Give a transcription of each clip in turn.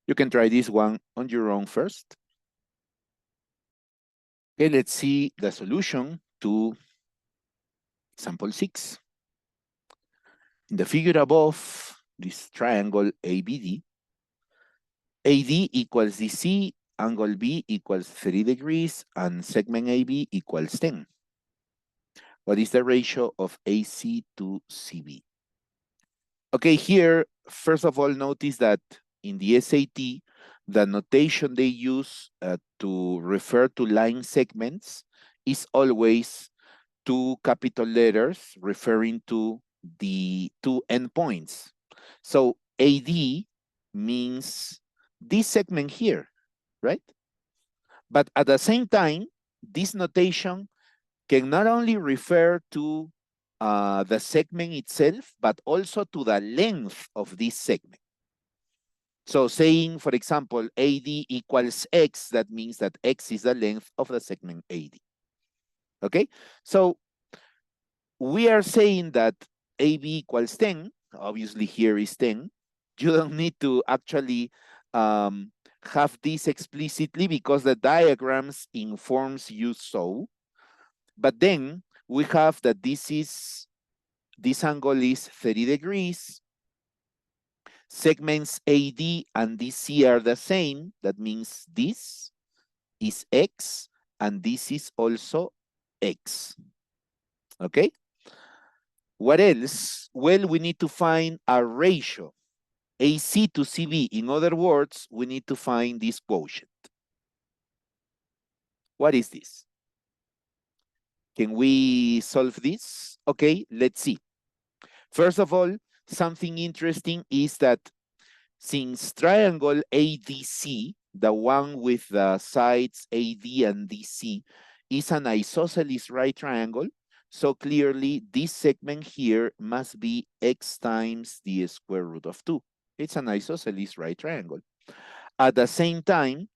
You can try this one on your own first. Okay, let's see the solution to example 6. In the figure above, this triangle ABD, AD equals DC, angle B equals 30 degrees, and segment AB equals 10. What is the ratio of AC to CB? Okay, here, first of all, notice that in the SAT, the notation they use to refer to line segments is always two capital letters referring to the two endpoints. So AD means this segment here, right? But at the same time, this notation can not only refer to the segment itself, but also to the length of this segment. So saying, for example, AD equals X, that means that X is the length of the segment AD. Okay, so we are saying that AB equals 10. Obviously, here is 10. You don't need to actually have this explicitly because the diagrams informs you so. But then we have that this angle is 30 degrees. Segments AD and DC are the same. That means this is X and this is also X. Okay? What else? Well, we need to find a ratio, AC to CB. In other words, we need to find this quotient. What is this? Can we solve this? Okay, let's see. First of all, something interesting is that since triangle ADC, the one with the sides AD and DC, is an isosceles right triangle, so clearly this segment here must be X times the square root of 2. It's an isosceles right triangle. At the same time,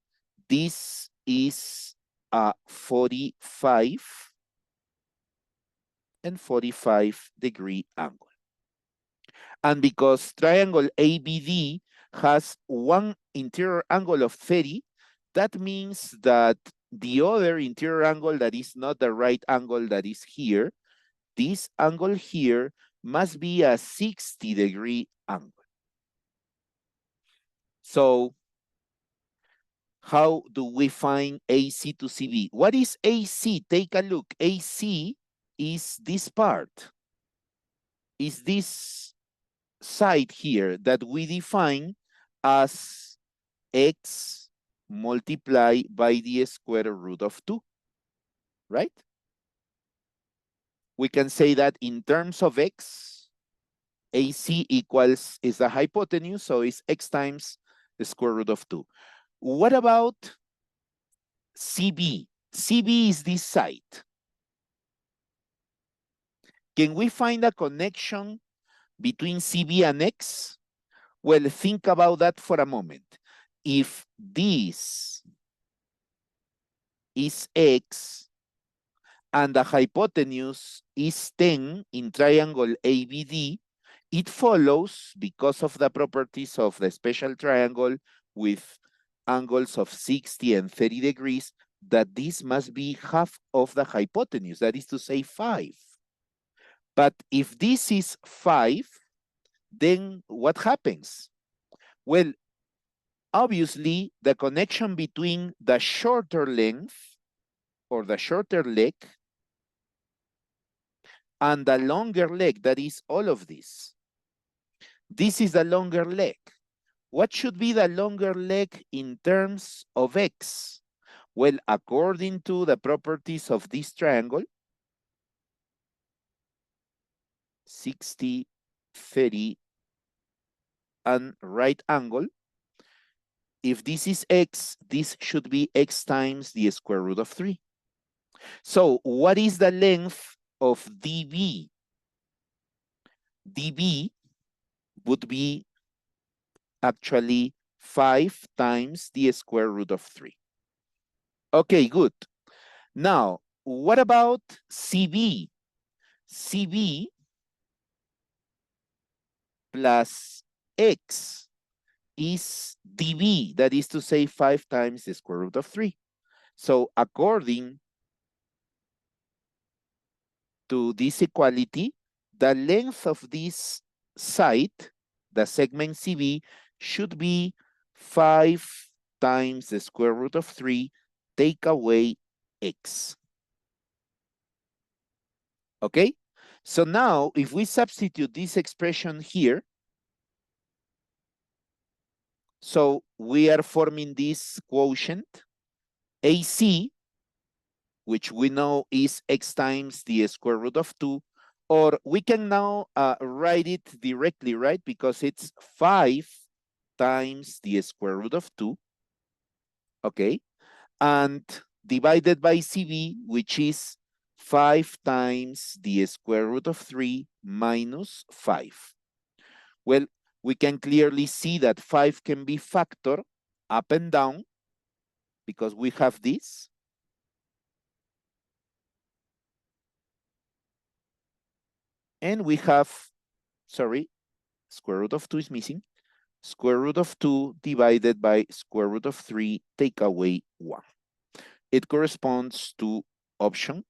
this is a 45 and 45 degree angle. And because triangle ABD has one interior angle of 30, that means that the other interior angle that is not the right angle that is here, this angle here must be a 60-degree angle. So how do we find AC to CB? What is AC? Take a look. AC is this part, is this side here that we define as X multiplied by the square root of 2, right? We can say that in terms of X, AC equals, is the hypotenuse, so it's X times the square root of 2. What about CB? CB is this side. Can we find a connection between CB and X? Well, think about that for a moment. If this is X and the hypotenuse is 10 in triangle ABD, it follows, because of the properties of the special triangle with angles of 60 and 30 degrees, that this must be half of the hypotenuse, that is to say 5. But if this is 5, then what happens? Well, obviously, the connection between the shorter length or the shorter leg and the longer leg, that is all of this. This is the longer leg. What should be the longer leg in terms of X? Well, according to the properties of this triangle, 60, 30, and right angle, if this is X, this should be X times the square root of 3. So what is the length of DB? DB would be actually 5 times the square root of 3. Okay, good. Now, what about CB? CB plus X is dB, that is to say 5 times the square root of 3. So according to this equality, the length of this side, the segment CB, should be 5 times the square root of 3, take away x. Okay? So now, if we substitute this expression here, so we are forming this quotient, AC, which we know is x times the square root of 2, or we can now write it directly, right? Because it's 5 times the square root of 2, okay? And divided by CB, which is 5 times the square root of 3 minus 5. Well, we can clearly see that 5 can be factored up and down because we have this. And we have, sorry, square root of 2 is missing. Square root of 2 divided by square root of 3, take away 1. It corresponds to option